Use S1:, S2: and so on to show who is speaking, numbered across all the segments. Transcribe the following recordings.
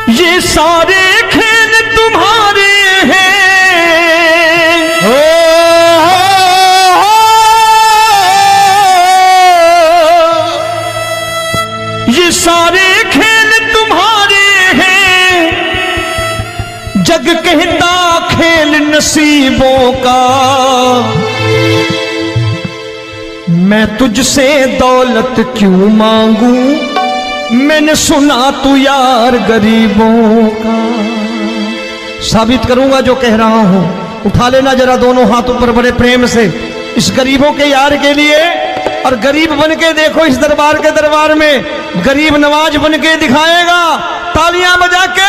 S1: ये सारे खेल तुम्हारे हैं, ये सारे खेल तुम्हारे हैं, जग कहता खेल नसीबों का। मैं तुझसे दौलत क्यों मांगू, मैंने सुना तू यार गरीबों का। साबित करूंगा जो कह रहा हूं। उठा लेना जरा दोनों हाथ ऊपर बड़े प्रेम से इस गरीबों के यार के लिए, और गरीब बन के देखो इस दरबार के दरबार में गरीब नवाज बन के दिखाएगा, तालियां बजा के।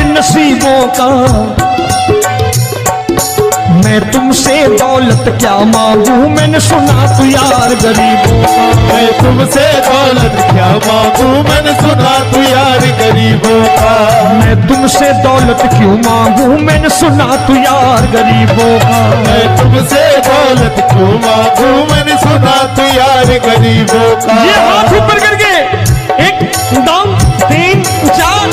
S1: नसीबों का मैं तुमसे दौलत क्या मांगू, मैंने सुना तू यार गरीबों का।
S2: मैं तुमसे दौलत क्या मांगू, मैंने सुना तू यार गरीबों का।
S1: मैं तुमसे दौलत क्यों मांगू, मैंने सुना तू यार गरीबों का।
S2: मैं तुमसे दौलत क्यों मांगू, मैंने सुना तू यार गरीबों का।
S1: ये हाथ ऊपर करके 1 2 3 4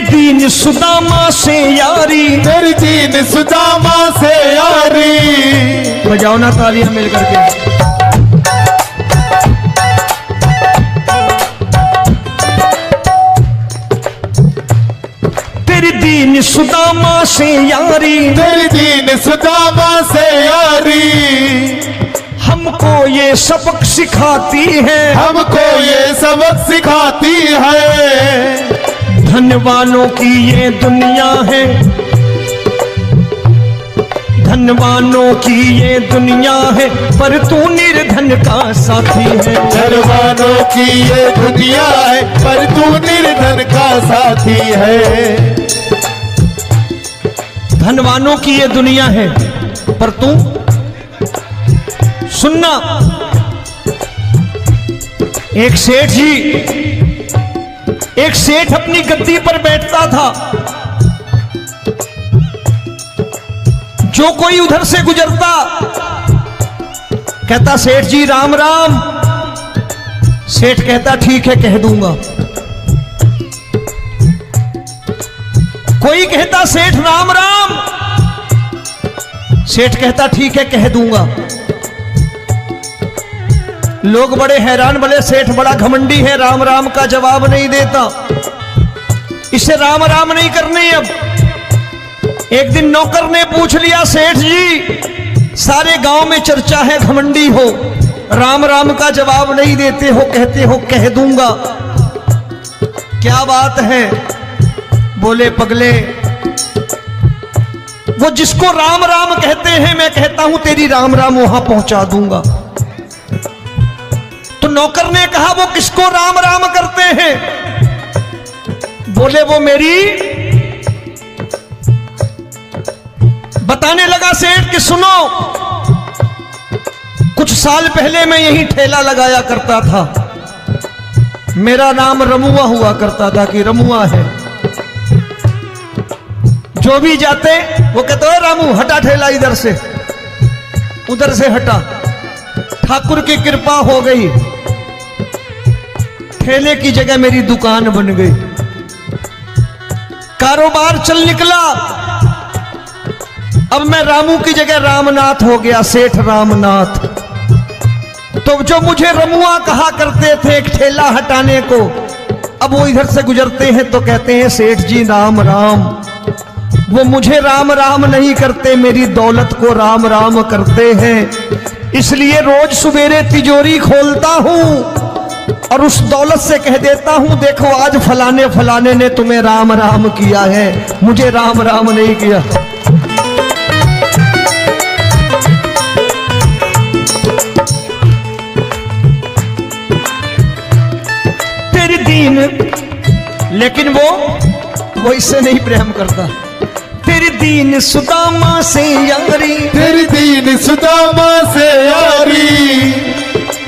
S1: दीन सुदामा से यारी,
S2: तेरी दीन सुदामा से यारी।
S1: बजाओ ना तालियां मिल करके। तेरी दीन सुदामा से यारी,
S2: तेरी दीन सुदामा से यारी।
S1: हमको ये सबक सिखाती है,
S2: हमको ये सबक सिखाती है।
S1: धनवानों की ये दुनिया है, धनवानों की ये दुनिया है, पर तू निर्धन का साथी है।
S2: धनवानों की ये दुनिया है, पर तू निर्धन का साथी है।
S1: धनवानों की ये दुनिया है, पर तू सुनना। एक सेठ अपनी गद्दी पर बैठता था। जो कोई उधर से गुजरता कहता सेठ जी राम राम। सेठ कहता ठीक है कह दूंगा। कोई कहता सेठ राम राम। सेठ कहता ठीक है कह दूंगा। लोग बड़े हैरान, बोले सेठ बड़ा घमंडी है, राम राम का जवाब नहीं देता, इसे राम राम नहीं करनी। अब एक दिन नौकर ने पूछ लिया सेठ जी सारे गांव में चर्चा है घमंडी हो, राम राम का जवाब नहीं देते हो, कहते हो कह दूंगा, क्या बात है? बोले पगले वो जिसको राम राम कहते हैं मैं कहता हूं तेरी राम राम वहां पहुंचा दूंगा। तो नौकर ने कहा वो किसको राम राम करते हैं? बोले वो मेरी। बताने लगा सेठ कि सुनो, कुछ साल पहले मैं यही ठेला लगाया करता था, मेरा नाम रमुआ हुआ करता था कि रमुआ है। जो भी जाते वो कहते हो रामू हटा ठेला इधर से, उधर से हटा। ठाकुर की कृपा हो गई, ठेले की जगह मेरी दुकान बन गई, कारोबार चल निकला। अब मैं रामू की जगह रामनाथ हो गया, सेठ रामनाथ। तो जो मुझे रमुआ कहा करते थे एक ठेला हटाने को, अब वो इधर से गुजरते हैं तो कहते हैं सेठ जी राम राम। वो मुझे राम राम नहीं करते, मेरी दौलत को राम राम करते हैं। इसलिए रोज सवेरे तिजोरी खोलता हूं और उस दौलत से कह देता हूं, देखो आज फलाने फलाने ने तुम्हें राम राम किया है, मुझे राम राम नहीं किया। तेरी दीन, लेकिन वो इससे नहीं प्रेम करता। तेरी दीन सुदामा से यारी,
S2: तेरी दीन सुदामा से यारी,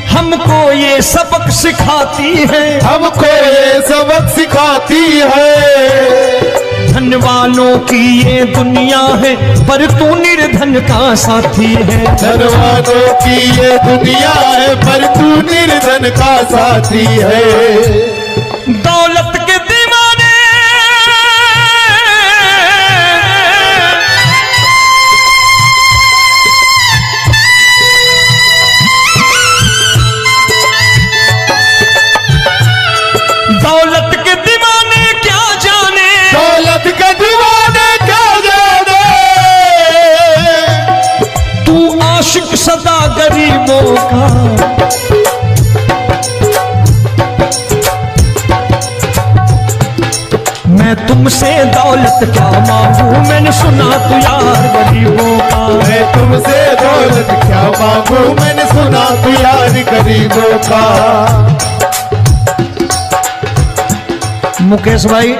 S1: हमको ये सबक सिखाती है,
S2: हमको ये सबक सिखाती है।
S1: धन वालों की ये दुनिया है, पर तू निर्धन का साथी है।
S2: धन वालों की ये दुनिया है, पर तू निर्धन का साथी है।
S1: दौलत के दीवाने दौलत के दीवाने क्या जाने,
S2: दौलत के दीवाने क्या जाने।
S1: तू आशिक सदा गरीबों का। मैं तुमसे दौलत क्या मांगू, मैंने सुना तू यार गरीबों का।
S2: मैं तुमसे दौलत क्या मांगू, मैंने सुना तू यार गरीबों का।
S1: मुकेश भाई,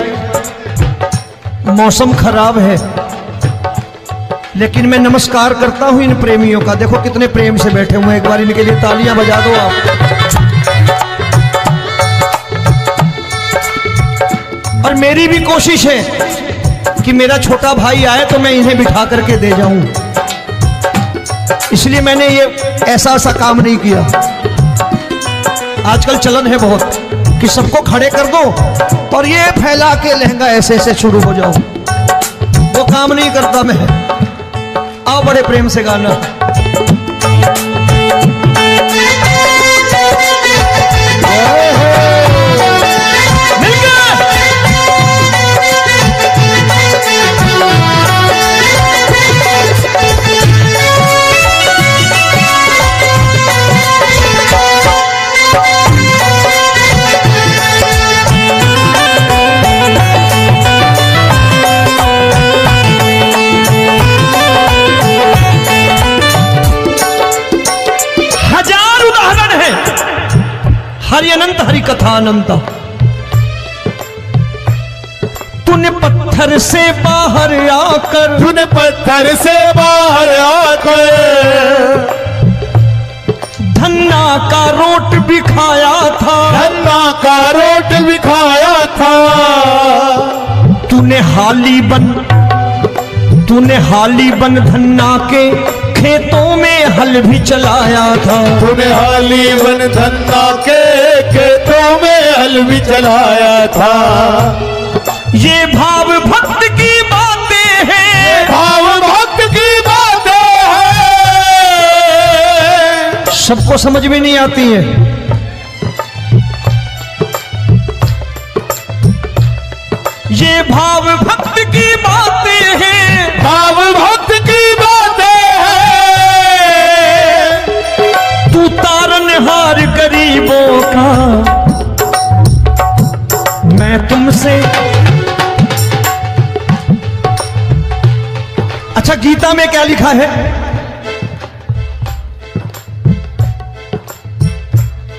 S1: मौसम खराब है, लेकिन मैं नमस्कार करता हूं इन प्रेमियों का। देखो कितने प्रेम से बैठे हुए हैं, एक बार इनके लिए तालियां बजा दो आप। और मेरी भी कोशिश है कि मेरा छोटा भाई आए तो मैं इन्हें बिठा करके दे जाऊं, इसलिए मैंने ये ऐसा काम नहीं किया। आजकल चलन है बहुत कि सबको खड़े कर दो और ये फैला के लहंगा ऐसे ऐसे शुरू हो जाओ, वो काम नहीं करता मैं। आओ बड़े प्रेम से गाना। हरि अनंत हरि कथा अनंत। तूने पत्थर से बाहर आकर,
S2: तूने पत्थर से बाहर आकर
S1: धन्ना का रोट भी खाया था,
S2: धन्ना का रोट भी खाया था।
S1: तूने हाली बन धन्ना के खेतों में हल भी चलाया था।
S2: तूने हाली बन धन्ना के खेतों में हल भी चलाया था।
S1: ये भाव भक्त की बातें हैं,
S2: भाव भक्त की बातें हैं,
S1: सबको समझ में नहीं आती है। ये भाव भक्त की बातें हैं,
S2: भाव भक्त की बातें हैं।
S1: तू तारनहार गरीबों का, मैं तुमसे। अच्छा, गीता में क्या लिखा है?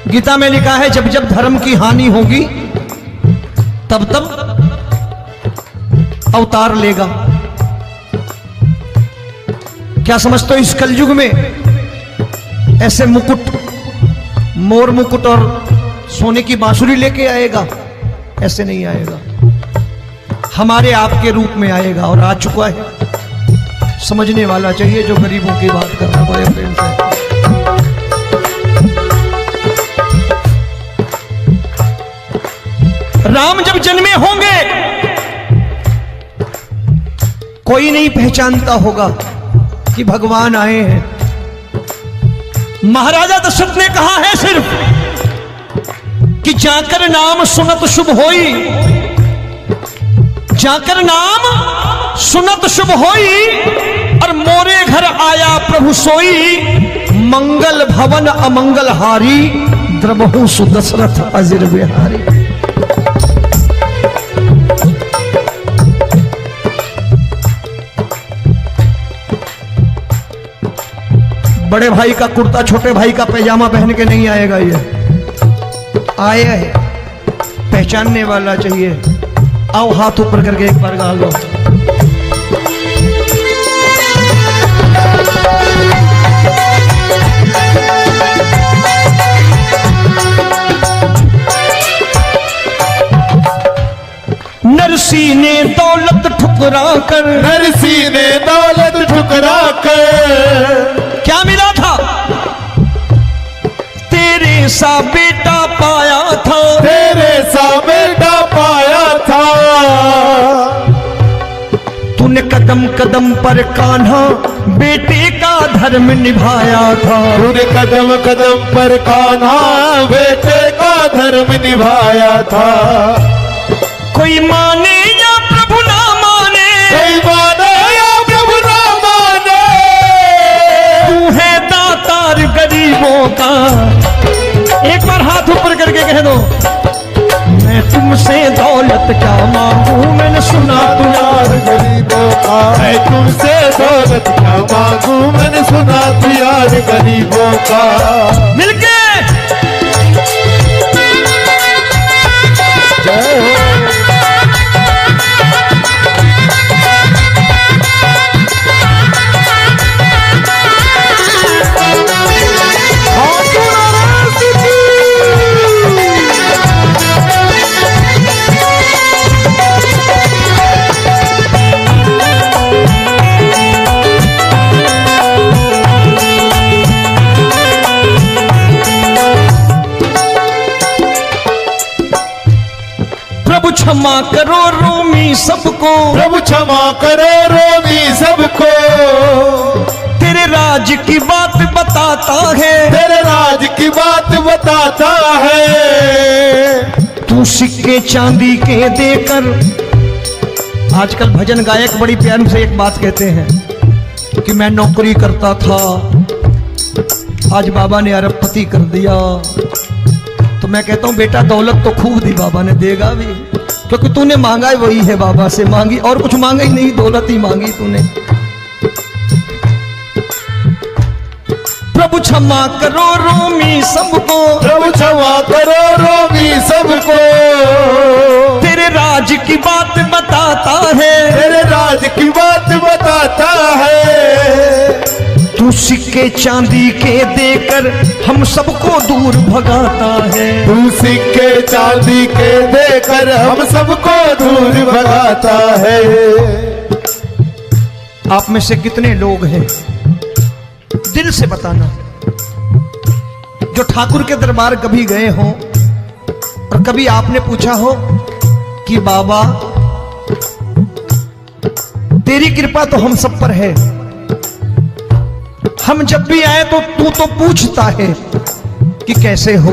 S1: गीता में लिखा है जब जब धर्म की हानि होगी तब तब अवतार लेगा। क्या समझते हो, इस कलयुग में ऐसे मुकुट, मोर मुकुट और सोने की बांसुरी लेके आएगा? ऐसे नहीं आएगा, हमारे आपके रूप में आएगा और आ चुका है। समझने वाला चाहिए जो गरीबों की बात कर रहा है बड़े प्रेम से। राम जब जन्मे होंगे, कोई नहीं पहचानता होगा कि भगवान आए हैं। महाराजा दशरथ ने कहा है सिर्फ कि जाकर नाम सुनत शुभ होई, जाकर नाम सुनत शुभ होई, और मोरे घर आया प्रभु सोई, मंगल भवन अमंगल हारी, द्रबहु सुदशरथ अजिर बिहारी। बड़े भाई का कुर्ता छोटे भाई का पैजामा पहन के नहीं आएगा, ये आया है पहचानने वाला चाहिए। आओ हाथ ऊपर करके एक बार गा लो। नरसी ने दौलत ठुकरा कर,
S2: नरसी ने दौलत ठुकरा कर,
S1: क्या मिला था? तेरे सा बेटा पाया था,
S2: तेरे सा बेटा पाया था।
S1: तूने कदम कदम पर कान्हा बेटे का धर्म निभाया था,
S2: तूने कदम कदम पर कान्हा बेटे का धर्म निभाया था।
S1: कोई माने या प्रभु ना माने,
S2: कोई माने या प्रभु ना माने,
S1: तू है दातार गरीबों का। एक बार हाथ ऊपर करके कह दो, मैं तुमसे दौलत क्या मांगू, मैंने सुना तू यार
S2: गरीबों का। मैं तुमसे दौलत क्या मांगू, मैंने सुना तू यार गरीबों का।
S1: मिलके
S2: जय हो।
S1: क्षमा करो रोमी सबको,
S2: प्रभु क्षमा करो रोमी सबको।
S1: तेरे राज की बात बताता है,
S2: तेरे राज की बात बताता है।
S1: तू सिक्के चांदी के देकर, आजकल भजन गायक बड़ी प्यार से एक बात कहते हैं कि मैं नौकरी करता था, आज बाबा ने अरबपति कर दिया। तो मैं कहता हूं बेटा दौलत तो खूब दी बाबा ने, देगा भी, क्योंकि तूने मांगा वही है बाबा से, मांगी और कुछ मांगा ही नहीं, दौलत ही मांगी तूने। प्रभु क्षमा करो रोमी सबको,
S2: प्रभु क्षमा करो रोमी सबको।
S1: तेरे राज की बात बताता है,
S2: तेरे राज की बात बताता है।
S1: तू सिक्के चांदी के देकर हम सबको दूर भगाता है,
S2: तू सिक्के चांदी के देकर हम सबको दूर भगाता है।
S1: आप में से कितने लोग हैं, दिल से बताना, जो ठाकुर के दरबार कभी गए हो और कभी आपने पूछा हो कि बाबा तेरी कृपा तो हम सब पर है, हम जब भी आए तो तू तो पूछता है कि कैसे हो,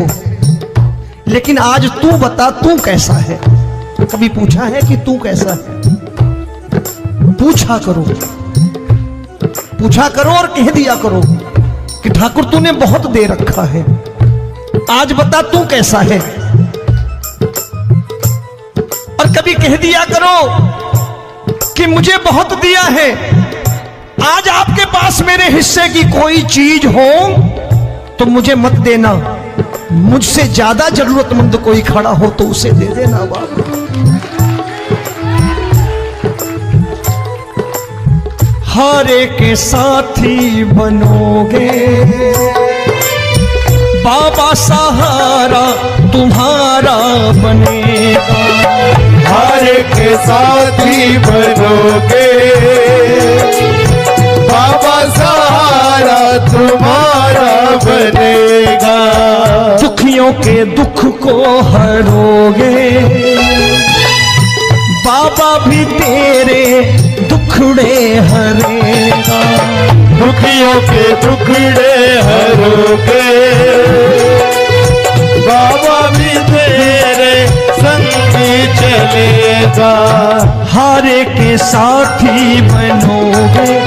S1: लेकिन आज तू बता तू कैसा है। कभी पूछा है कि तू कैसा है? पूछा करो, पूछा करो और कह दिया करो कि ठाकुर तूने बहुत दे रखा है, आज बता तू कैसा है। और कभी कह दिया करो कि मुझे बहुत दिया है, आज आपके पास मेरे हिस्से की कोई चीज हो तो मुझे मत देना, मुझसे ज्यादा जरूरतमंद कोई खड़ा हो तो उसे दे देना बाबा। हारे के साथी बनोगे बाबा, सहारा तुम्हारा बनेगा।
S2: हारे के साथी बनोगे बाबा, सहारा तुम्हारा बनेगा।
S1: दुखियों के दुख को हरोगे बाबा, भी तेरे दुख दुखड़े हरेगा,
S2: दुखियों के दुखड़े हरोगे, बाबा भी तेरे संगी चलेगा।
S1: हारे के साथी बनोगे,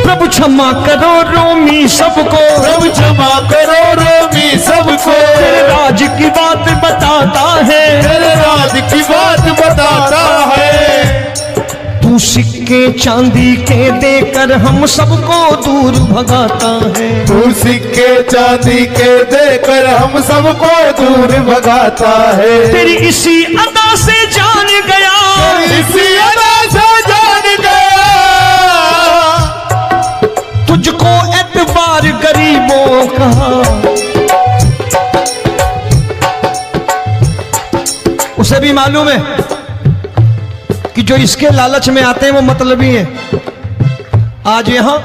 S1: प्रभु क्षमा करो रोमी सबको,
S2: प्रभु क्षमा करो रोमी सबको,
S1: तेरे राज की बात बताता है,
S2: तेरे राज की बात बताता है।
S1: तू सिक्के चांदी के देकर हम सबको दूर भगाता है,
S2: तू सिक्के चांदी के देकर हम सबको दूर भगाता है।
S1: तेरी इसी अदा से जान गया,
S2: इसी अदा से जान गया,
S1: तुझको एतबार गरीबों का। उसे भी मालूम है कि जो इसके लालच में आते हैं वो मतलबी हैं। आज यहां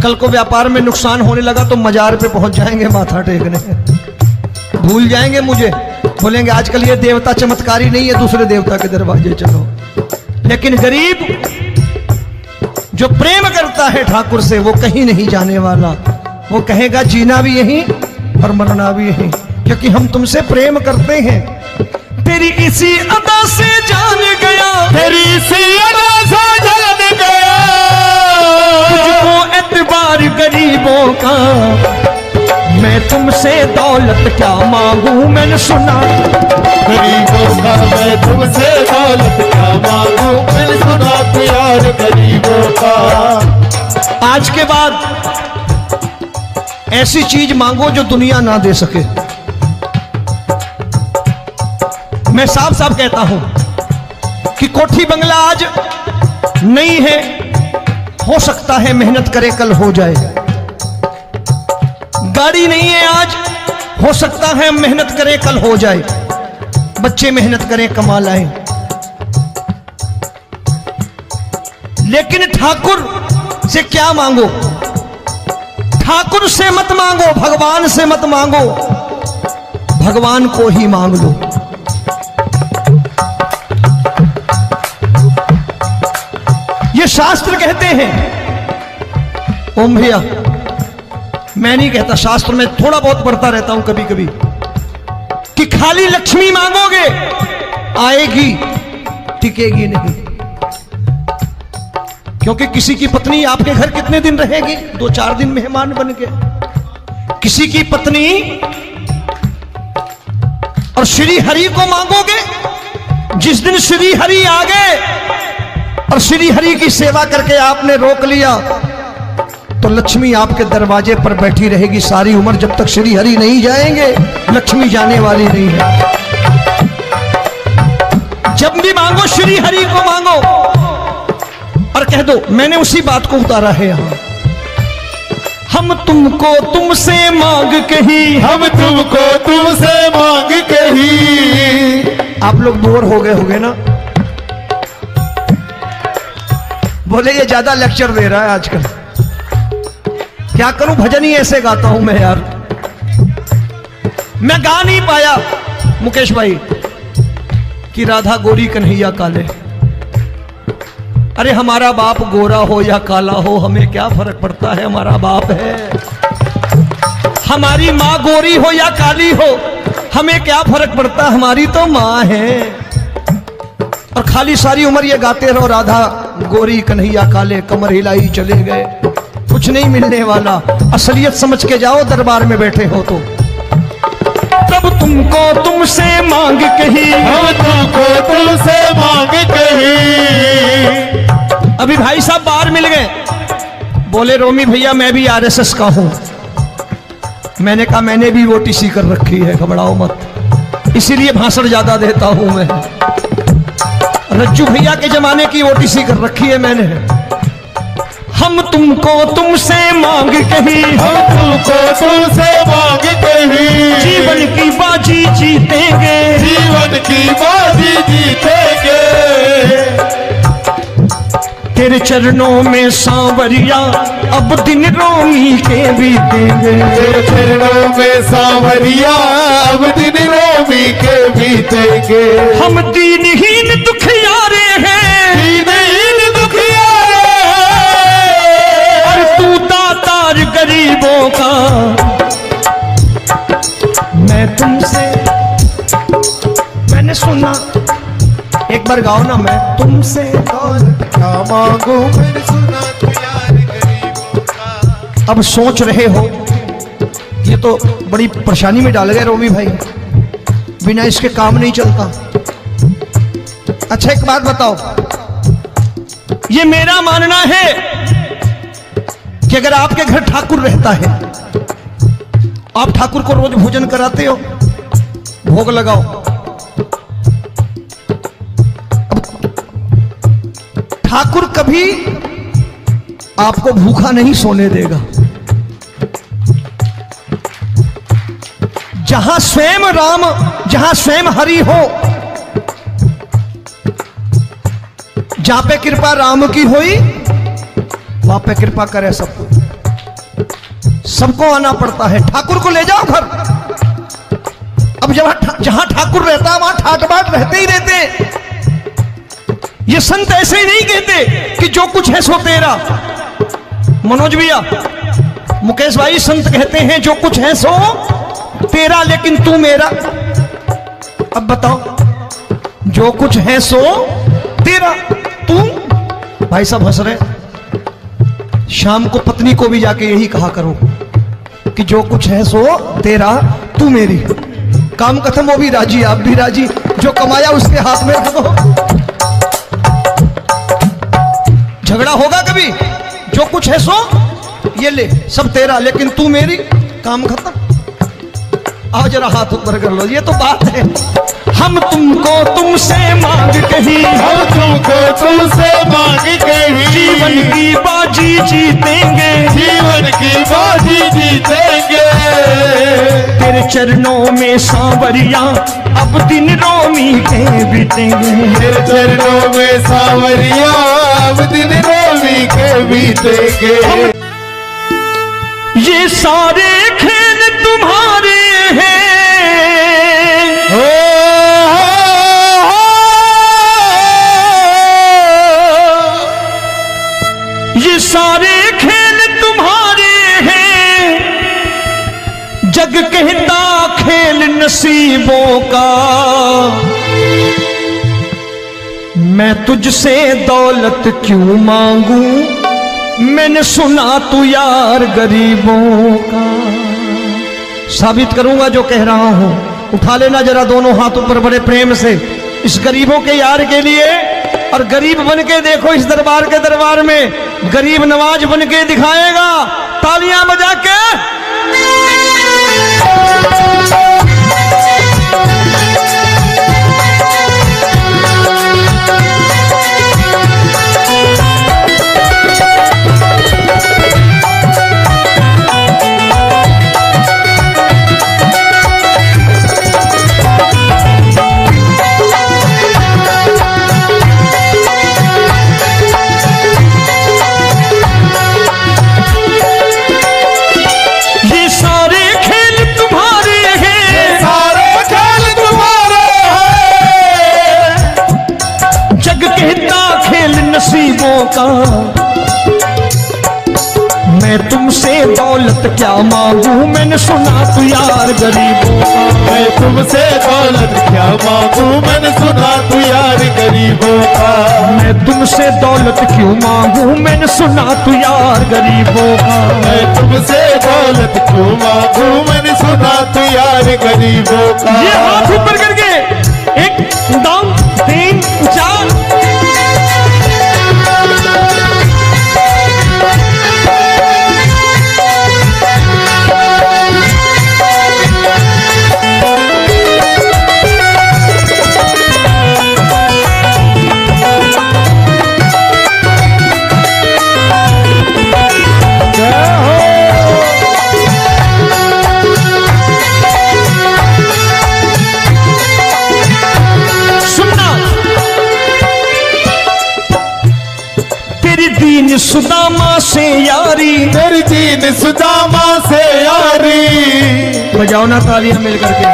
S1: कल को व्यापार में नुकसान होने लगा तो मजार पे पहुंच जाएंगे माथा टेकने, भूल जाएंगे मुझे, बोलेंगे आजकल ये देवता चमत्कारी नहीं है, दूसरे देवता के दरवाजे चलो। लेकिन गरीब जो प्रेम करता है ठाकुर से वो कहीं नहीं जाने वाला, वो कहेगा जीना भी यहीं और मरना भी यहीं, क्योंकि हम तुमसे प्रेम करते हैं। तेरी इसी अदा से जान गया,
S2: तेरी इसी अदा से जान गया,
S1: तुझको एतबार गरीबों का। मैं तुमसे दौलत क्या मांगू, मैंने सुना
S2: गरीबों का मैं तुमसे दौलत क्या मांगू, मैंने सुना प्यार गरीबों का।
S1: आज के बाद ऐसी चीज मांगो जो दुनिया ना दे सके। मैं साफ साफ कहता हूं कि कोठी बंगला आज नहीं है, हो सकता है मेहनत करे कल हो जाए। गाड़ी नहीं है आज, हो सकता है मेहनत करे कल हो जाए। बच्चे मेहनत करें कमा लाएं, लेकिन ठाकुर से क्या मांगो? ठाकुर से मत मांगो, भगवान से मत मांगो, भगवान को ही मांग लो। ये शास्त्र कहते हैं, ओम भैया मैं नहीं कहता, शास्त्र में थोड़ा बहुत पढ़ता रहता हूं कभी कभी, कि खाली लक्ष्मी मांगोगे आएगी, टिकेगी नहीं। क्योंकि किसी की पत्नी आपके घर कितने दिन रहेगी? 2-4 दिन मेहमान बन के। किसी की पत्नी और श्री हरि को मांगोगे, जिस दिन श्री हरि आ गए और श्री हरि की सेवा करके आपने रोक लिया तो लक्ष्मी आपके दरवाजे पर बैठी रहेगी सारी उम्र, जब तक श्री हरि नहीं जाएंगे लक्ष्मी जाने वाली नहीं है। जब भी मांगो श्री हरि को मांगो और कह दो मैंने उसी बात को उतारा है यहां, हम तुमको तुमसे मांग कही,
S2: हम तुमको तुमसे मांग कही।
S1: आप लोग बोर हो गए होंगे ना, बोले ये ज्यादा लेक्चर दे रहा है आजकल। क्या करूं, भजन ही ऐसे गाता हूं मैं यार। मैं गा नहीं पाया मुकेश भाई कि राधा गोरी कन्हैया काले। अरे हमारा बाप गोरा हो या काला हो हमें क्या फर्क पड़ता है, हमारा बाप है। हमारी माँ गोरी हो या काली हो हमें क्या फर्क पड़ता, हमारी तो माँ है। और खाली सारी उम्र ये गाते रहो राधा गोरी कन्हैया काले, कमर हिलाई चले गए, कुछ नहीं मिलने वाला। असलियत समझ के जाओ दरबार में बैठे हो तो। तब तुमको तुमसे मांग कही,
S2: हम तुमको तुमसे मांग कही।
S1: अभी भाई साहब बाहर मिल गए, बोले रोमी भैया मैं भी आरएसएस का हूं। मैंने कहा मैंने भी ओटीसी कर रखी है, घबराओ मत, इसीलिए भाषण ज्यादा देता हूं मैं। रज्जू भैया के जमाने की ओटीसी कर रखी है मैंने। हम तुमको तुमसे मांग कही,
S2: हम तुमको तुमसे मांग कही।
S1: जीवन की बाजी जीतेंगे,
S2: जीवन की बाजी जीतेंगे।
S1: तेरे चरणों में सांवरिया अब दिन रोमी के बीतेंगे।
S2: तेरे चरणों में सांवरिया अब दिन रोमी के बीतेंगे।
S1: हम दीनहीन दुखियारे हैं,
S2: दीन
S1: बार गाओ ना, मैं तुमसे
S2: दौलत क्या मांगू मैंने सुना तू यार गरीबों का।
S1: अब सोच रहे हो ये तो बड़ी परेशानी में डाल गए रोमी भाई, बिना इसके काम नहीं चलता। अच्छा एक बात बताओ, ये मेरा मानना है कि अगर आपके घर ठाकुर रहता है, आप ठाकुर को रोज भोजन कराते हो, भोग लगाओ, ठाकुर कभी आपको भूखा नहीं सोने देगा। जहां स्वयं राम, जहां स्वयं हरि हो, जहां पे कृपा राम की हुई वहां पे कृपा करे सबको, सबको आना पड़ता है। ठाकुर को ले जाओ घर। अब जहां ठाकुर रहता है वहां ठाट बाट रहते ही रहते। ये संत ऐसे ही नहीं कहते कि जो कुछ है सो तेरा। मनोज भैया, मुकेश भाई, संत कहते हैं जो कुछ है सो तेरा लेकिन तू मेरा। अब बताओ, जो कुछ है सो तेरा, तू। भाई साहब हंस रहे। शाम को पत्नी को भी जाके यही कहा करो कि जो कुछ है सो तेरा, तू मेरी। काम खत्म, वो भी राजी, आप भी राजी, जो कमाया उसके हाथ में रख दो। झगड़ा होगा कभी? जो कुछ है सो ये ले, सब तेरा लेकिन तू मेरी, काम खत्म। आओ जरा हाथ ऊपर कर लो, ये तो बात है। हम तुमको तुमसे मांग कहीं,
S2: हम तुमको तुमसे मांग कहीं,
S1: जीवन की बाजी जीतेंगे,
S2: जीवन की बाजी जीतेंगे।
S1: तेरे चरणों में सांवरिया अब दिन रोमी के बीतेंगे।
S2: तेरे चरणों में सांवरिया अब दिन रोमी के बीतेंगे।
S1: ये सारे खेल तुम्हारे हैं, ये सारे खेल तुम्हारे हैं, जग कहता खेल नसीबों का। मैं तुझसे दौलत क्यों मांगू, मैंने सुना तू यार गरीबों का। साबित करूंगा जो कह रहा हूं। उठा लेना जरा दोनों हाथ ऊपर बड़े प्रेम से इस गरीबों के यार के लिए। और गरीब बन के देखो इस दरबार के दरबार में, गरीब नवाज बन के दिखाएगा, तालियां बजा के। नसीबों का। मैं तुमसे दौलत क्या मांगू, मैंने सुना तू यार गरीबों का।
S2: मैं तुमसे दौलत क्या मांगू, मैंने सुना तू यार गरीबों का।
S1: मैं तुमसे दौलत क्यों मांगू, मैंने सुना तू यार गरीबों का।
S2: मैं तुमसे दौलत क्यों मांगू, मैंने सुना तू यार गरीबों का।
S1: ये हाथ ऊपर करके 1 2 3 4। सुदामा से यारी,
S2: तेरी दीन सुदामा से यारी।
S1: बजाओ ना तालियां मिल करके।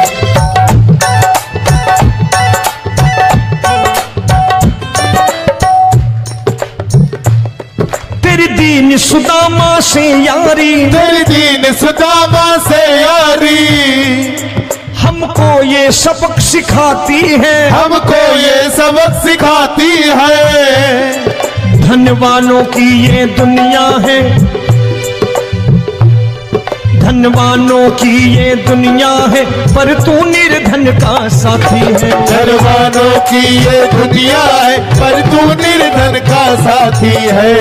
S1: तेरी दीन सुदामा से यारी,
S2: तेरी दीन सुदामा से यारी।
S1: हमको ये सबक सिखाती है,
S2: हमको ये सबक सिखाती है।
S1: धनवानों की ये दुनिया है, धनवानों की ये दुनिया है, पर तू निर्धन का साथी है।
S2: धनवानों की ये दुनिया है, पर तू निर्धन का साथी है।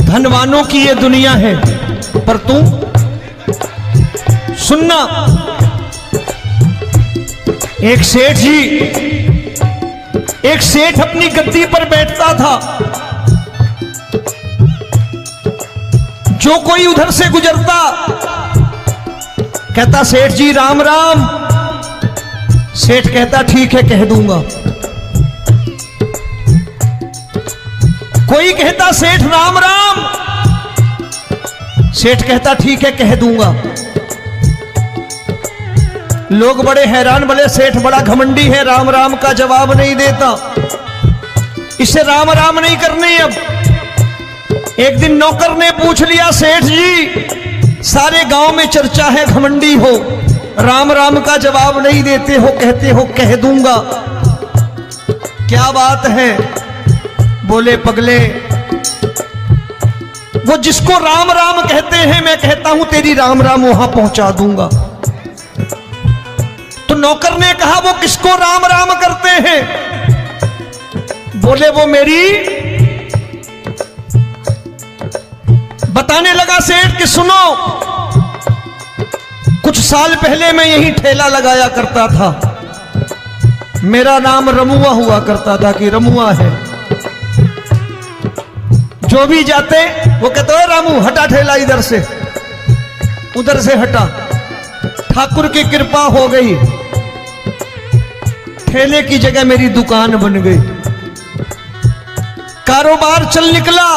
S1: धनवानों की ये दुनिया है, पर तू सुनना। एक सेठ जी, एक सेठ अपनी गद्दी पर बैठता था। जो कोई उधर से गुजरता कहता सेठ जी राम राम। सेठ कहता ठीक है कह दूंगा। कोई कहता सेठ राम राम। सेठ कहता ठीक है कह दूंगा। लोग बड़े हैरान, बोले सेठ बड़ा घमंडी है, राम राम का जवाब नहीं देता, इसे राम राम नहीं करनी। अब एक दिन नौकर ने पूछ लिया, सेठ जी सारे गांव में चर्चा है घमंडी हो, राम राम का जवाब नहीं देते हो, कहते हो कह दूंगा, क्या बात है? बोले पगले, वो जिसको राम राम कहते हैं मैं कहता हूं तेरी राम राम वहां पहुंचा दूंगा। तो नौकर ने कहा वो किसको राम राम करते हैं? बोले वो मेरी। बताने लगा सेठ कि सुनो, कुछ साल पहले मैं यही ठेला लगाया करता था, मेरा नाम रमुआ हुआ करता था कि रमुआ है। जो भी जाते वो कहते हो रामू हटा ठेला इधर से, उधर से हटा। ठाकुर की कृपा हो गई, ठेले की जगह मेरी दुकान बन गई, कारोबार चल निकला।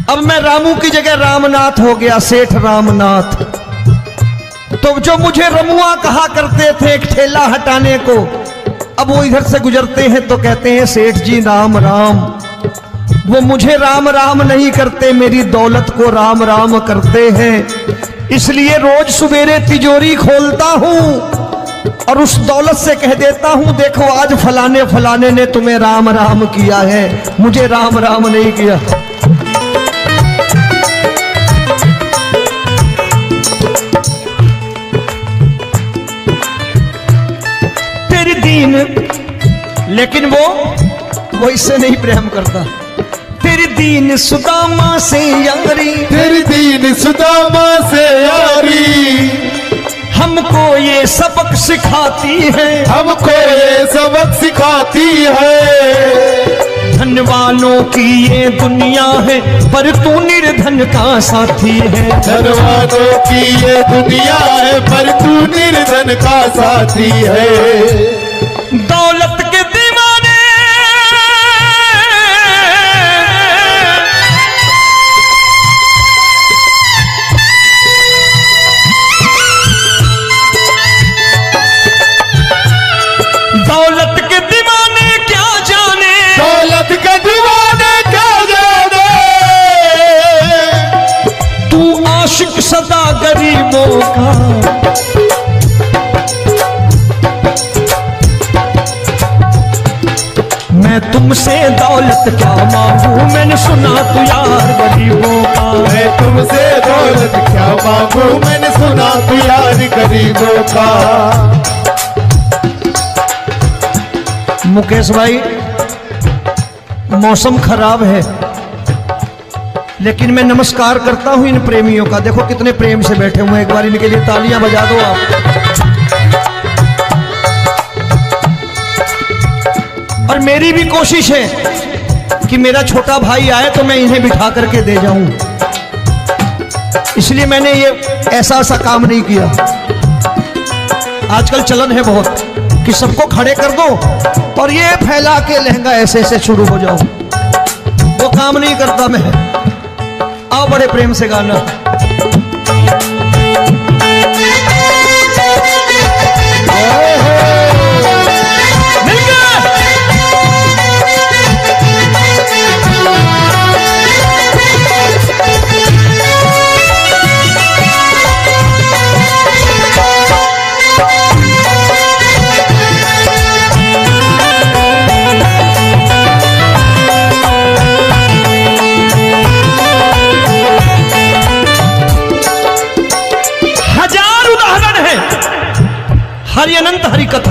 S1: अब मैं रामू की जगह रामनाथ हो गया, सेठ रामनाथ। तो जो मुझे रमुआ कहा करते थे एक ठेला हटाने को, अब वो इधर से गुजरते हैं तो कहते हैं सेठ जी राम राम। वो मुझे राम राम नहीं करते, मेरी दौलत को राम राम करते हैं। इसलिए रोज सवेरे तिजोरी खोलता हूं और उस दौलत से कह देता हूं देखो आज फलाने फलाने ने तुम्हें राम राम किया है, मुझे राम राम नहीं किया। तेरी दीन, लेकिन वो इससे नहीं प्रेम करता। तेरी दीन सुदामा से यारी,
S2: तेरी दीन सुदामा से यारी,
S1: हमको ये सबक सिखाती है,
S2: हमको ये सबक सिखाती है।
S1: धनवानों की ये दुनिया है, पर तू निर्धन का साथी है।
S2: धनवानों की ये दुनिया है, पर तू निर्धन का साथी है।
S1: दौलत के दीवाने दौलत के दीवाने क्या जाने,
S2: दौलत के दीवाने क्या जाने,
S1: तू आशिक सदा गरीबों का। मैं तुमसे दौलत क्या मांगू, मैंने सुना तू यार गरीबों का।
S2: मैं तुमसे दौलत क्या मांगू, मैंने सुना तू यार गरीबों का।
S1: मुकेश भाई, मौसम खराब है, लेकिन मैं नमस्कार करता हूं इन प्रेमियों का। देखो कितने प्रेम से बैठे हुए हैं, एक बार इनके लिए तालियां बजा दो आप। और मेरी भी कोशिश है कि मेरा छोटा भाई आए तो मैं इन्हें बिठा करके दे जाऊं, इसलिए मैंने ये ऐसा काम नहीं किया। आजकल चलन है बहुत कि सबको खड़े कर दो और ये फैला के लहंगा ऐसे ऐसे शुरू हो जाओ, वो काम नहीं करता मैं। आओ बड़े प्रेम से गाना।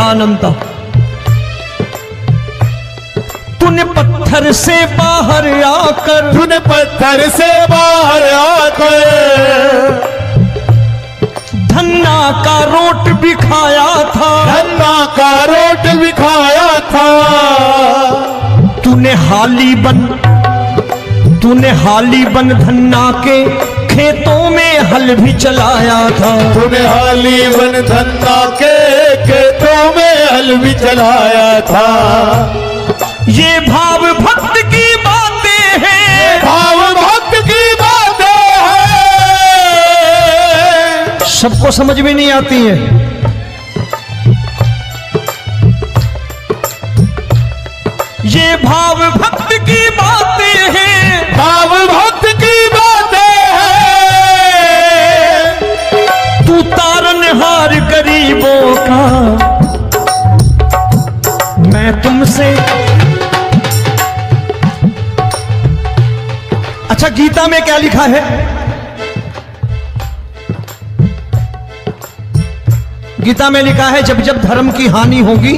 S1: अनंता। तूने पत्थर से बाहर आकर,
S2: तूने पत्थर से बाहर आकर
S1: धन्ना का रोट भी खाया था,
S2: धन्ना का रोट भी खाया था।
S1: तूने हाली बन धन्ना के खेतों में हल भी चलाया था।
S2: तूने हाली बन धन्ना के खेतों में हल भी चलाया था।
S1: ये भाव भक्त की बातें हैं,
S2: भाव भक्त की बातें हैं,
S1: सबको समझ में नहीं आती है। ये भाव भक्त की बातें हैं,
S2: भाव भक्त की बातें हैं।
S1: तू तारनहार गरीबों का, मैं तुमसे। अच्छा, गीता में क्या लिखा है? गीता में लिखा है जब जब धर्म की हानि होगी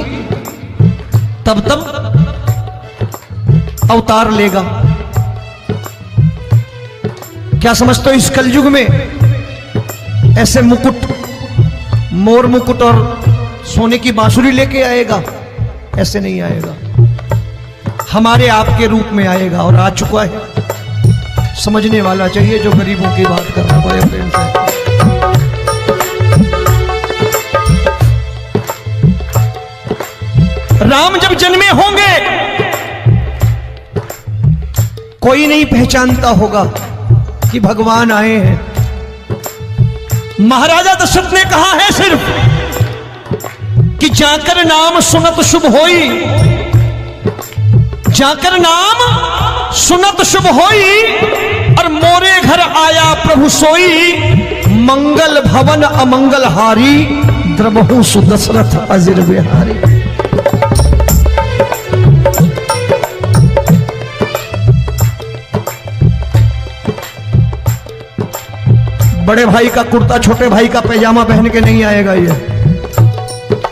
S1: तब तब अवतार लेगा। क्या समझते हो, इस कलयुग में ऐसे मुकुट, मोर मुकुट और सोने की बांसुरी लेके आएगा? ऐसे नहीं आएगा, हमारे आपके रूप में आएगा और आ चुका है। समझने वाला चाहिए जो गरीबों की बात कर रहा है बड़े प्रेम से। राम जब जन्मे होंगे कोई नहीं पहचानता होगा कि भगवान आए हैं। महाराजा दशरथ ने कहा है सिर्फ कि जाकर नाम सुनत शुभ होई, जाकर नाम सुनत शुभ होई, और मोरे घर आया प्रभु सोई, मंगल भवन अमंगल हारी, द्रबहु सुदशरथ अजिर बिहारी। बड़े भाई का कुर्ता छोटे भाई का पैजामा पहन के नहीं आएगा, ये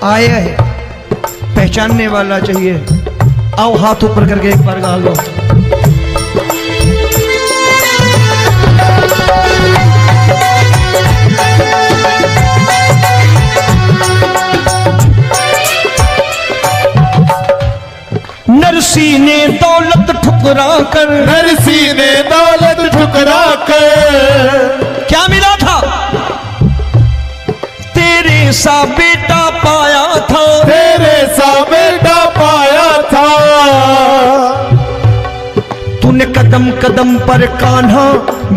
S1: आया है, पहचानने वाला चाहिए। आओ हाथ ऊपर करके एक बार गा लो। नरसी ने दौलत ठुकरा कर,
S2: नरसी ने दौलत ठुकरा कर
S1: क्या मिला था? तेरे सा बेटा पाया था,
S2: तेरे सा बेटा पाया था।
S1: तूने कदम कदम पर कान्हा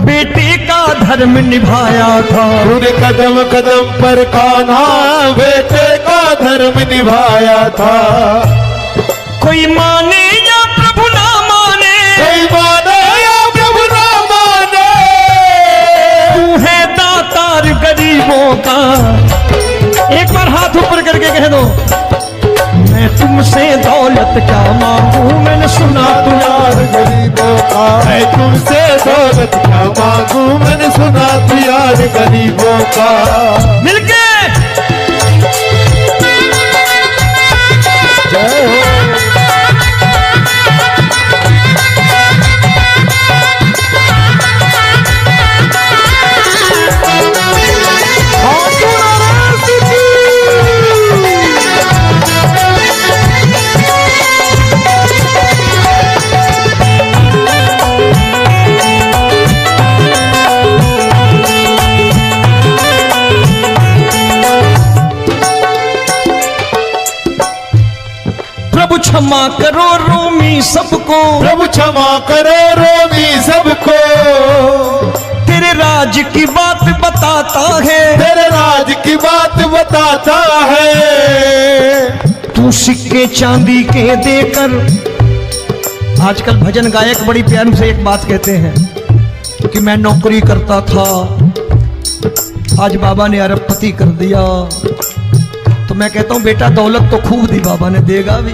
S1: बेटे का धर्म निभाया था।
S2: तूने कदम कदम पर कान्हा बेटे का धर्म निभाया था।
S1: कोई माने या प्रभु ना माने,
S2: कोई माने या प्रभु ना माने,
S1: तू है दातार गरीबों का। एक बार हाथ ऊपर करके कह दो, मैं तुमसे दौलत क्या मांगू, मैंने सुना तू यार
S2: गरीबों का। मैं तुमसे दौलत क्या मांगू, मैंने सुना तू यार गरीबों का।
S1: मिलके
S2: जय हो।
S1: प्रभु क्षमा करो रोमी सबको,
S2: प्रभु क्षमा करो रोमी सबको।
S1: तेरे राज की बात बताता है,
S2: तेरे राज की बात बताता है।
S1: तू सिक्के चांदी के देकर। आजकल भजन गायक बड़ी प्यार से एक बात कहते हैं कि मैं नौकरी करता था, आज बाबा ने अरबपति कर दिया। तो मैं कहता हूं बेटा दौलत तो खूब दी बाबा ने, देगा भी,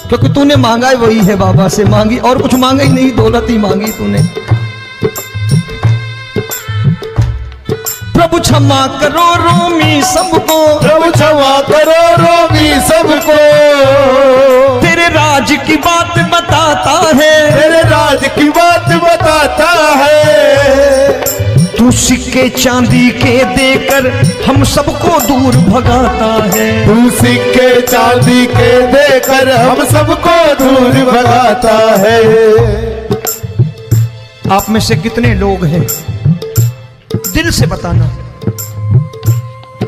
S1: क्योंकि तूने मांगा है वही है बाबा से मांगी, और कुछ मांगा ही नहीं, दौलत ही मांगी तूने। प्रभु क्षमा करो रोमी सबको,
S2: प्रभु क्षमा करो रोमी सबको।
S1: तेरे राज की बात बताता है,
S2: तेरे राज की बात बताता है।
S1: तू सिक्के चांदी के देकर हम सबको दूर भगाता है।
S2: तू सिक्के चांदी के देकर हम सबको दूर भगाता है।
S1: आप में से कितने लोग हैं, दिल से बताना,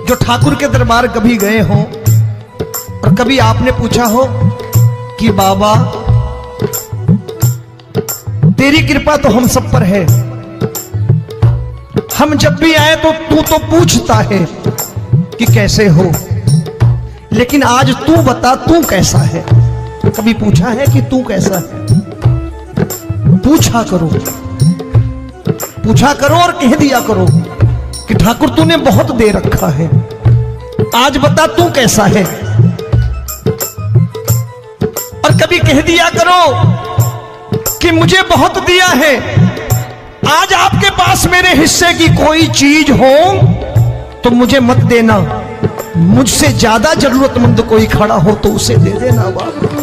S1: जो ठाकुर के दरबार कभी गए हो और कभी आपने पूछा हो कि बाबा तेरी कृपा तो हम सब पर है, हम जब भी आए तो तू तो पूछता है कि कैसे हो, लेकिन आज तू बता तू कैसा है। कभी पूछा है कि तू कैसा है? पूछा करो, पूछा करो और कह दिया करो कि ठाकुर तूने बहुत दे रखा है, आज बता तू कैसा है। और कभी कह दिया करो कि मुझे बहुत दिया है, आज आपके पास मेरे हिस्से की कोई चीज हो तो मुझे मत देना, मुझसे ज्यादा जरूरतमंद कोई खड़ा हो तो उसे दे देना बाबा।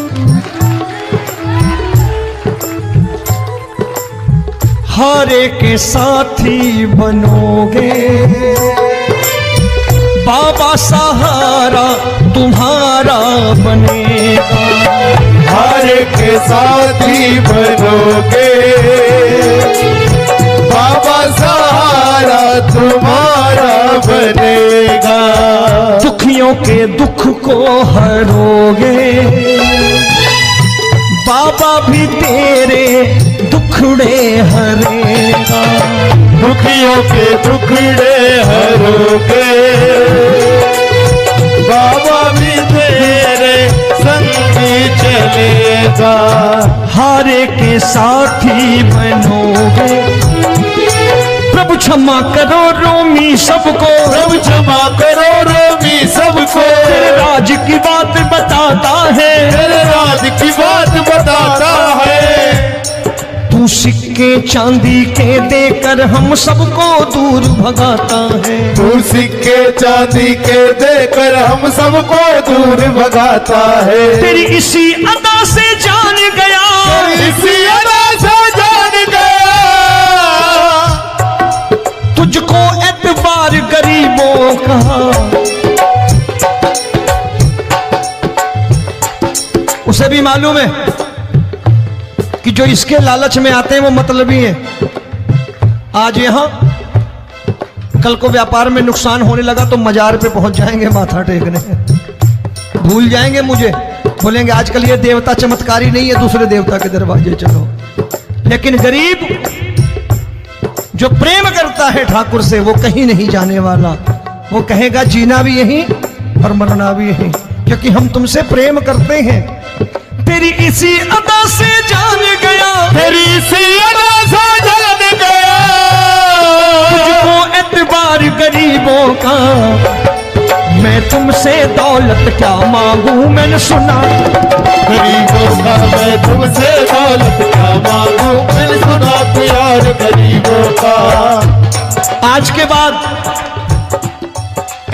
S1: हारे के साथी बनोगे बाबा, सहारा तुम्हारा बनेगा।
S2: हारे के साथी बनोगे बाबा, सहारा तुम्हारा बनेगा।
S1: दुखियों के दुख को हरोगे बाबा, भी तेरे दुखड़े हरेगा।
S2: दुखियों के दुखड़े हरोगे बाबा, भी तेरे संगी चलेगा।
S1: हारे के साथी बनोगे, प्रभु क्षमा करो रोमी सबको,
S2: प्रभु क्षमा करो रोमी सबको।
S1: तेरे राज की बात बताता है,
S2: तेरे राज की बात बताता है।
S1: तू सिक्के चांदी के देकर हम सबको दूर भगाता है।
S2: तू सिक्के चांदी के देकर हम सबको दूर भगाता है।
S1: तेरी इसी अदा से जान गया,
S2: इसी अदा से जान गया,
S1: तुझको एतबार गरीबों का। उसे भी मालूम है कि जो इसके लालच में आते हैं वो मतलबी हैं। आज यहां कल को व्यापार में नुकसान होने लगा तो मजार पे पहुंच जाएंगे माथा टेकने, भूल जाएंगे मुझे, बोलेंगे आजकल ये देवता चमत्कारी नहीं है, दूसरे देवता के दरवाजे चलो। लेकिन गरीब जो प्रेम करता है ठाकुर से वो कहीं नहीं जाने वाला, वो कहेगा जीना भी यहीं और मरना भी यहीं, क्योंकि हम तुमसे प्रेम करते हैं। तेरी इसी अदा से जान गया,
S2: तेरी इसी अदा से जान गया,
S1: तुझको एतबार गरीबों का। मैं तुमसे दौलत क्या मांगू, मैंने सुना
S2: गरीबों का मैं तुमसे दौलत क्या मांगू, मैंने सुना प्यार गरीबों का।
S1: आज के बाद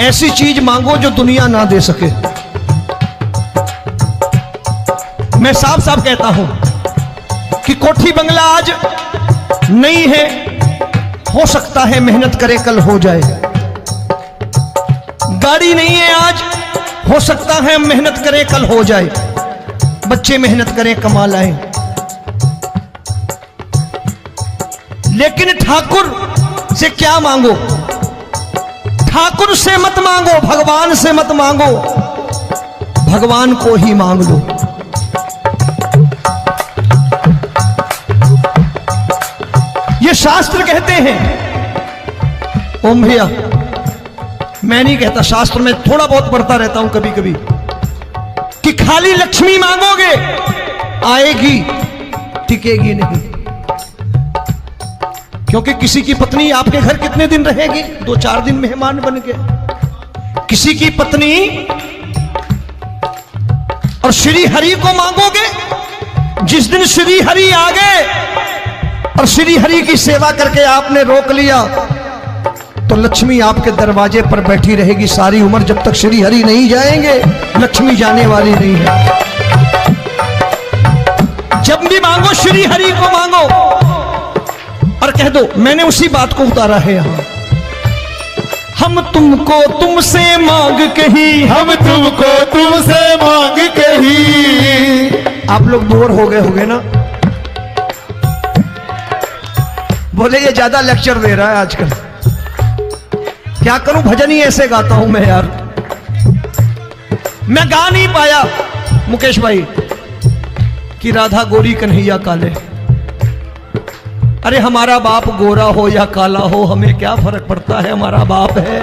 S1: ऐसी चीज मांगो जो दुनिया ना दे सके। मैं साफ साफ कहता हूं कि कोठी बंगला आज नहीं है, हो सकता है मेहनत करे कल हो जाए। गाड़ी नहीं है आज, हो सकता है मेहनत करे कल हो जाए। बच्चे मेहनत करें कमा लाएं, लेकिन ठाकुर से क्या मांगो? ठाकुर से मत मांगो, भगवान से मत मांगो, भगवान को ही मांग लो। ये शास्त्र कहते हैं। ओम भैया, मैं नहीं कहता, शास्त्र में थोड़ा बहुत पढ़ता रहता हूं कभी कभी, कि खाली लक्ष्मी मांगोगे आएगी, टिकेगी नहीं। क्योंकि किसी की पत्नी आपके घर कितने दिन रहेगी? 2-4 दिन मेहमान बन के। किसी की पत्नी और श्री हरि को मांगोगे, जिस दिन श्री हरि आ गए और श्री हरि की सेवा करके आपने रोक लिया, तो लक्ष्मी आपके दरवाजे पर बैठी रहेगी सारी उम्र, जब तक श्री हरि नहीं जाएंगे लक्ष्मी जाने वाली नहीं है। जब भी मांगो श्री हरि को मांगो और कह दो मैंने उसी बात को उतारा है यहां। हम तुमको तुमसे मांग कही,
S2: हम तुमको तुमसे मांग कही।
S1: आप लोग बोर हो गए होंगे ना, बोले ये ज्यादा लेक्चर दे रहा है आजकल। क्या करूं, भजन ही ऐसे गाता हूं मैं यार। मैं गा नहीं पाया मुकेश भाई कि राधा गोरी कन्हैया काले। अरे हमारा बाप गोरा हो या काला हो हमें क्या फर्क पड़ता है, हमारा बाप है।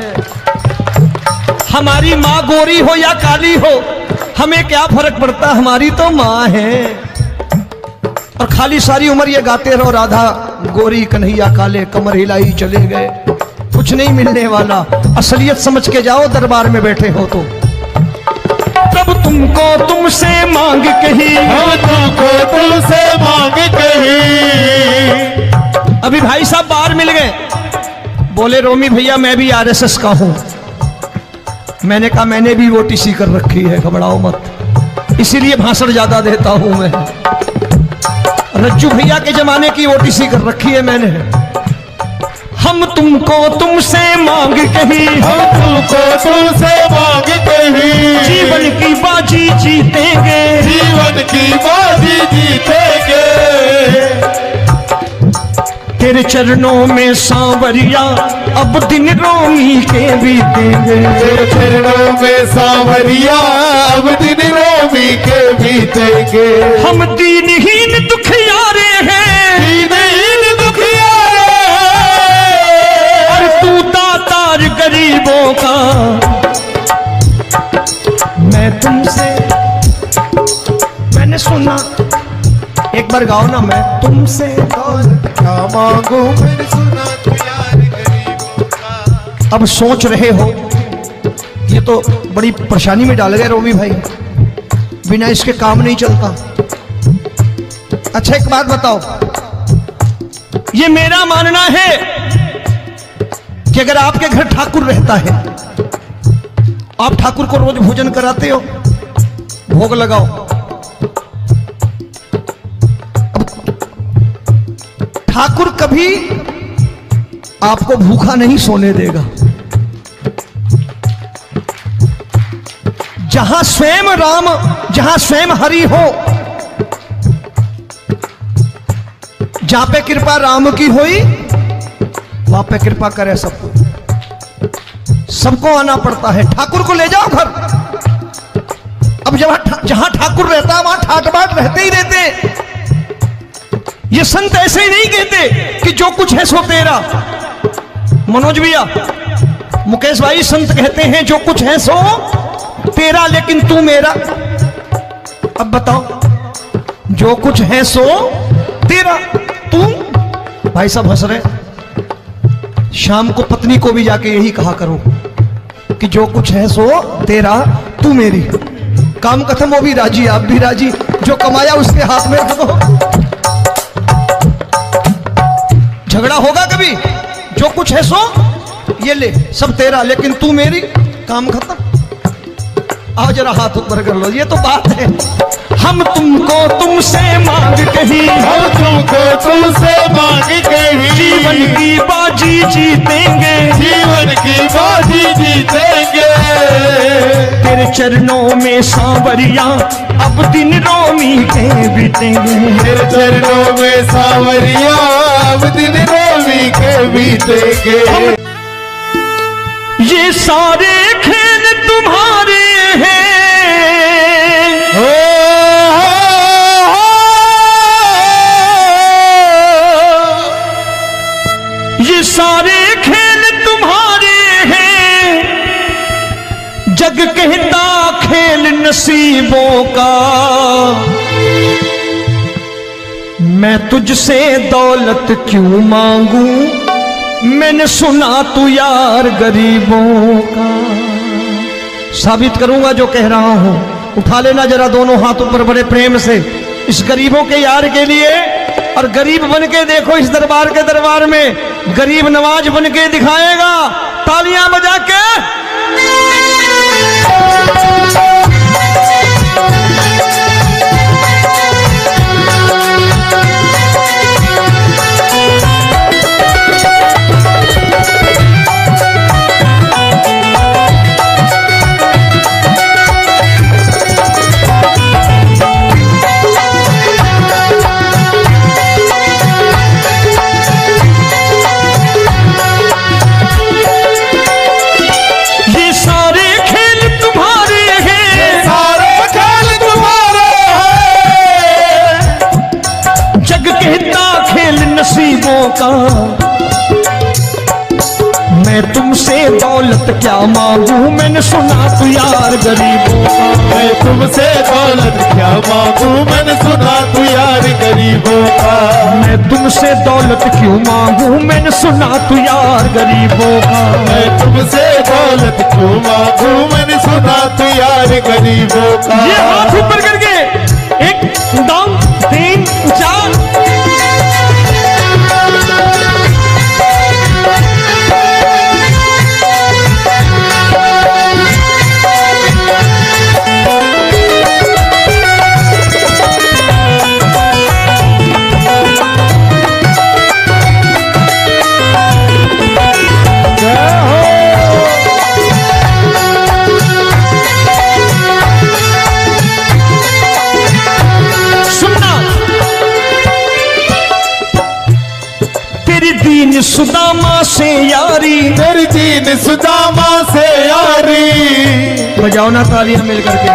S1: हमारी माँ गोरी हो या काली हो हमें क्या फर्क पड़ता, हमारी तो माँ है। और खाली सारी उम्र ये गाते रहो राधा गोरी कन्हैया काले, कमर हिलाई चले गए, कुछ नहीं मिलने वाला। असलियत समझ के जाओ दरबार में बैठे हो तो। तब तुमको तुमसे मांग कही,
S2: हम तुमको तुमसे मांग कही।
S1: अभी भाई साहब बाहर मिल गए, बोले रोमी भैया मैं भी आरएसएस का हूं। मैंने कहा मैंने भी ओटीसी कर रखी है, घबराओ मत, इसीलिए भाषण ज्यादा देता हूं मैं। रज्जू भैया के जमाने की ओटीसी कर रखी है मैंने। हम तुमको तुमसे मांग कही,
S2: हम तुमको तुमसे मांग कही।
S1: जीवन की बाजी जीतेंगे,
S2: जीवन की बाजी जीतेंगे।
S1: तेरे चरणों में सांवरिया अब दिन रोमी के बीतेंगे।
S2: तेरे चरणों में सांवरिया अब दिन रोमी के बीतेंगे।
S1: हम दीनहीन दुखियारे हैं,
S2: दीनहीन दुखियारे
S1: और तू दातार गरीबों का। मैं तुमसे, मैंने सुना, एक बार गाओ ना, मैं तुमसे
S2: क्या मांगू मैंने सुना तू यार गरीबों का।
S1: अब सोच रहे हो ये तो बड़ी परेशानी में डाल गए रोमी भाई, बिना इसके काम नहीं चलता। अच्छा एक बात बताओ, ये मेरा मानना है कि अगर आपके घर ठाकुर रहता है, आप ठाकुर को रोज भोजन कराते हो, भोग लगाओ, ठाकुर कभी आपको भूखा नहीं सोने देगा। जहां स्वयं राम, जहां स्वयं हरि हो, जहां पे कृपा राम की हुई वहां पे कृपा करे सबको। सबको आना पड़ता है, ठाकुर को ले जाओ घर। अब जहां ठाकुर रहता है वहां ठाट बाट रहते ही रहते। ये संत ऐसे ही नहीं कहते कि जो कुछ है सो तेरा। मनोज भैया, मुकेश भाई, संत कहते हैं जो कुछ है सो तेरा लेकिन तू मेरा। अब बताओ, जो कुछ है सो तेरा, तू। भाई साहब हंस रहे। शाम को पत्नी को भी जाके यही कहा करो कि जो कुछ है सो तेरा, तू मेरी। काम खत्म, वो भी राजी, आप भी राजी, जो कमाया उसके हाथ में रख दो। झगड़ा होगा कभी, जो कुछ है सो ये ले, सब तेरा लेकिन तू मेरी, काम खत्म। आओ जरा हाथ ऊपर कर लो, ये तो बात है। हम तुमको तुमसे मांग कही,
S2: हम तुमको तुमसे मांग कही।
S1: जीवन की बाजी जीतेंगे,
S2: जीवन की बाजी जीतेंगे।
S1: तेरे चरणों में सांवरिया अब दिन रोमी के बीतेंगे।
S2: तेरे चरणों में सांवरिया अब दिन रोमी के बीतेंगे।
S1: ये सारे खेल तुम्हारे हैं, ये सारे खेल तुम्हारे हैं। जग कहता खेल नसीबों का, मैं तुझसे दौलत क्यों मांगू, मैंने सुना तू यार गरीबों का। साबित करूंगा जो कह रहा हूं। उठा लेना जरा दोनों हाथ ऊपर बड़े प्रेम से, इस गरीबों के यार के लिए और गरीब बन के देखो इस दरबार के दरबार में, गरीब नवाज बन के दिखाएगा, तालियां बजा के। नसीबों का मैं तुमसे दौलत क्या मांगू, मैंने सुना तू यार गरीबों का।
S2: मैं तुमसे दौलत क्या मांगू, मैंने सुना तू यार गरीबों का।
S1: मैं तुमसे दौलत क्यों मांगू, मैंने सुना तू यार गरीबों का।
S2: मैं तुमसे दौलत क्यों मांगू, मैंने सुना तू यार गरीबों का।
S1: ये हाथ ऊपर करके 1 2 3 4 दीन सुदामा से यारी,
S2: तेरी दीन सुदामा से यारी।
S1: बजाओ ना तालियां मिल करके।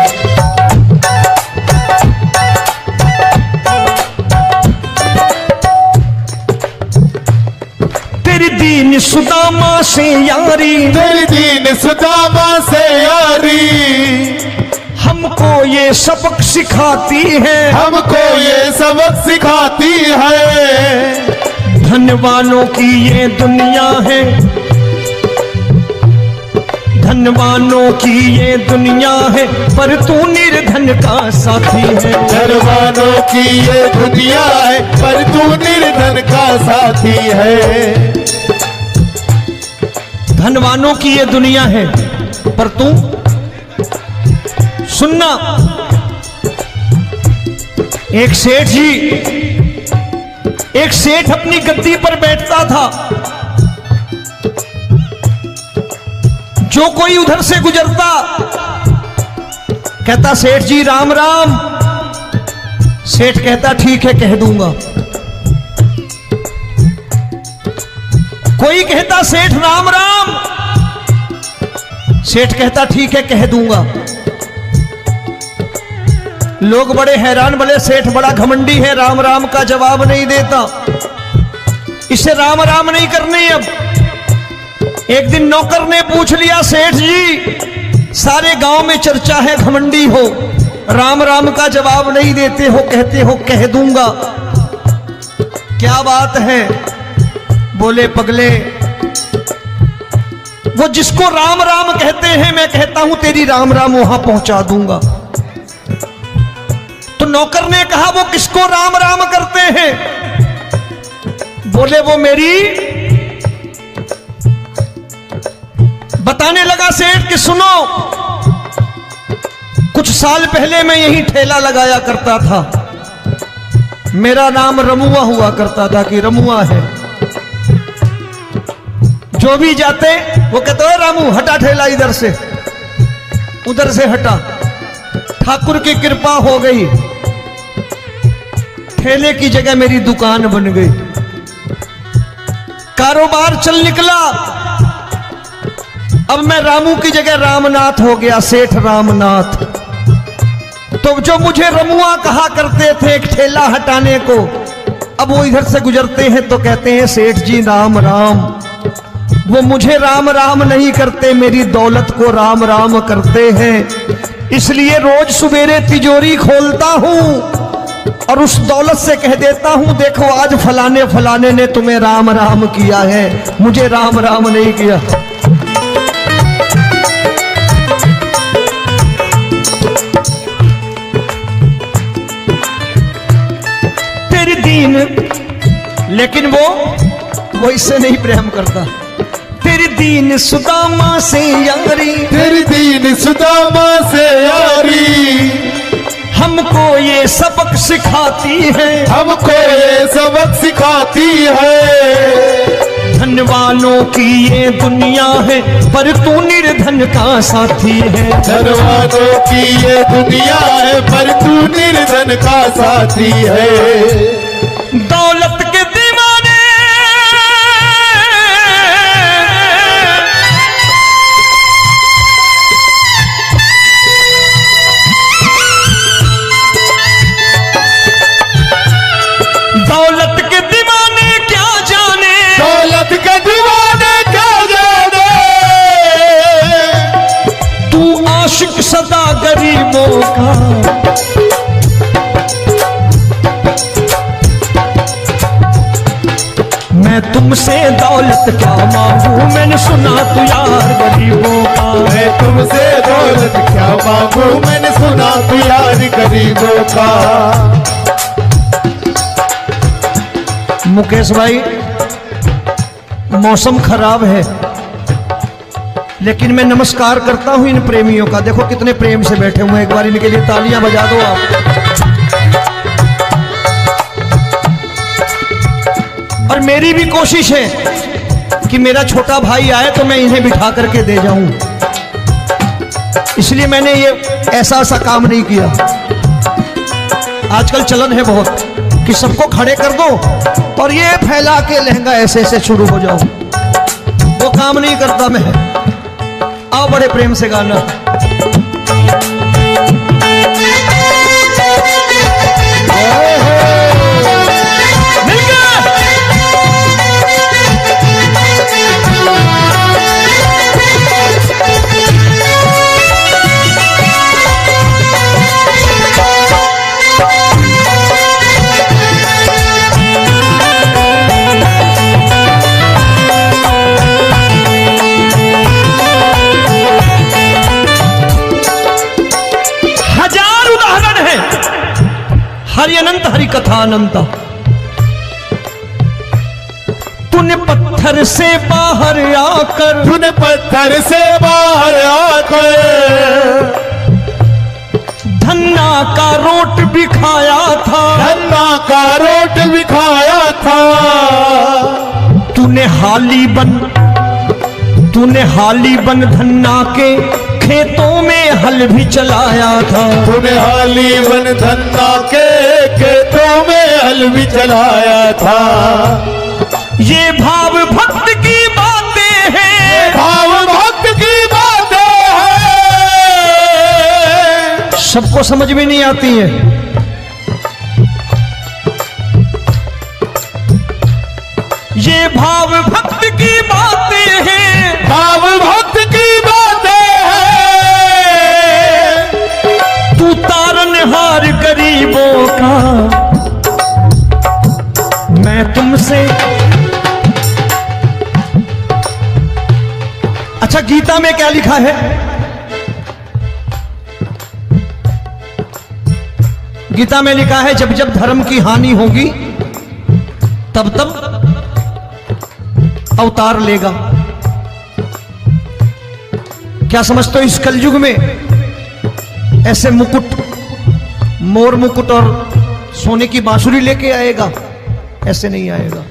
S1: तेरी दीन सुदामा से यारी,
S2: तेरी दीन सुदामा से यारी।
S1: हमको ये सबक सिखाती है,
S2: हमको ये सबक सिखाती है।
S1: धनवानों की ये दुनिया है, धनवानों की ये दुनिया है, पर तू निर्धन का साथी है।
S2: धनवानों की ये दुनिया है, पर तू निर्धन का साथी है।
S1: धनवानों की ये दुनिया है, पर तू सुनना। एक सेठ अपनी गद्दी पर बैठता था। जो कोई उधर से गुजरता कहता सेठ जी राम राम। सेठ कहता ठीक है कह दूंगा। कोई कहता सेठ राम राम। सेठ कहता ठीक है कह दूंगा। लोग बड़े हैरान, बोले सेठ बड़ा घमंडी है, राम राम का जवाब नहीं देता, इसे राम राम नहीं करने। अब एक दिन नौकर ने पूछ लिया सेठ जी सारे गांव में चर्चा है घमंडी हो, राम राम का जवाब नहीं देते हो, कहते हो कह दूंगा, क्या बात है? बोले पगले वो जिसको राम राम कहते हैं मैं कहता हूं तेरी राम राम वहां पहुंचा दूंगा। तो नौकर ने कहा वो किसको राम राम करते हैं? बोले वो मेरी। बताने लगा सेठ कि सुनो, कुछ साल पहले मैं यही ठेला लगाया करता था, मेरा नाम रमुआ हुआ करता था कि रमुआ है। जो भी जाते वो कहते हो रामू हटा ठेला इधर से, उधर से हटा। ठाकुर की कृपा हो गई, ठेले की जगह मेरी दुकान बन गई, कारोबार चल निकला। अब मैं रामू की जगह रामनाथ हो गया, सेठ रामनाथ। तो जो मुझे रमुआ कहा करते थे एक ठेला हटाने को, अब वो इधर से गुजरते हैं तो कहते हैं सेठ जी राम राम। वो मुझे राम राम नहीं करते, मेरी दौलत को राम राम करते हैं। इसलिए रोज सवेरे तिजोरी खोलता हूं और उस दौलत से कह देता हूं देखो आज फलाने फलाने ने तुम्हें राम राम किया है, मुझे राम राम नहीं किया। दीन, लेकिन वो इससे नहीं प्रेम करता। तेरी दीन सुदामा से यारी,
S2: तेरी दीन सुदामा से यारी,
S1: हमको ये सबक सिखाती है,
S2: हमको ये सबक सिखाती है।
S1: धन वालों की ये दुनिया है, पर तू निर्धन का साथी है।
S2: धन वालों की ये दुनिया है, पर तू निर्धन का साथी है।
S1: दौलत के दीवाने दौलत के दीवाने क्या जाने,
S2: दौलत के दीवाने क्या जाने,
S1: तू आशिक सदा गरीबों का। मैं तुमसे दौलत क्या मांगू, मैंने सुना तू यार गरीबों का।
S2: मैं तुमसे दौलत क्या मांगू, मैंने सुना तू यार गरीबों का।
S1: मुकेश भाई, मौसम खराब है, लेकिन मैं नमस्कार करता हूं इन प्रेमियों का। देखो कितने प्रेम से बैठे हुए हैं, एक बार इनके लिए तालियां बजा दो आप। और मेरी भी कोशिश है कि मेरा छोटा भाई आए तो मैं इन्हें बिठा करके दे जाऊं, इसलिए मैंने ये ऐसा काम नहीं किया। आजकल चलन है बहुत कि सबको खड़े कर दो और ये फैला के लहंगा ऐसे ऐसे शुरू हो जाओ, वो काम नहीं करता मैं। आओ बड़े प्रेम से गाना। हरि अनंत हरि कथा अनंत। तूने पत्थर से बाहर आकर,
S2: तूने पत्थर से बाहर आकर
S1: धन्ना का रोट भी खाया था,
S2: धन्ना का रोट भी खाया था।
S1: तूने हाली बन धन्ना के खेतों में हल भी चलाया था।
S2: तूने हाली बन धन्ना के खेतों में हल भी चलाया था।
S1: ये भाव भक्त की बातें हैं,
S2: भाव भक्त की बातें हैं,
S1: सबको समझ में नहीं आती है। ये भाव भक्त की बातें हैं,
S2: भाव भक्त की बातें हैं।
S1: तू तारनहार गरीबों का, मैं तुमसे। अच्छा, गीता में क्या लिखा है? गीता में लिखा है जब जब धर्म की हानि होगी तब तब अवतार लेगा। क्या समझते हो इस कलयुग में ऐसे मुकुट, मोर मुकुट और सोने की बांसुरी लेके आएगा? ऐसे नहीं आएगा,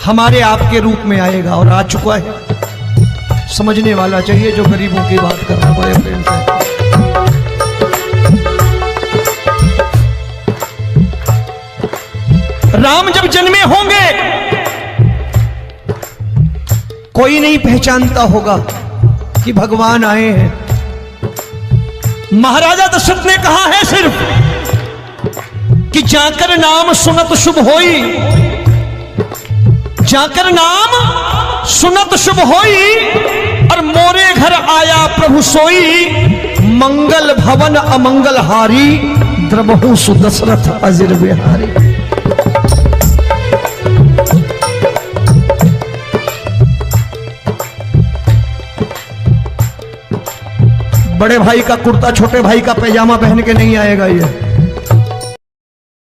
S1: हमारे आपके रूप में आएगा और आ चुका है। समझने वाला चाहिए जो गरीबों की बात कर रहा है बड़े प्रेम से। राम जब जन्मे होंगे कोई नहीं पहचानता होगा कि भगवान आए हैं। महाराजा दशरथ ने कहा है सिर्फ कि जाकर नाम सुनत शुभ होई, जाकर नाम सुनत शुभ होई, और मोरे घर आया प्रभु सोई, मंगल भवन अमंगल हारी, द्रबहु सुदशरथ अजिर बिहारी। बड़े भाई का कुर्ता छोटे भाई का पैजामा पहन के नहीं आएगा ये।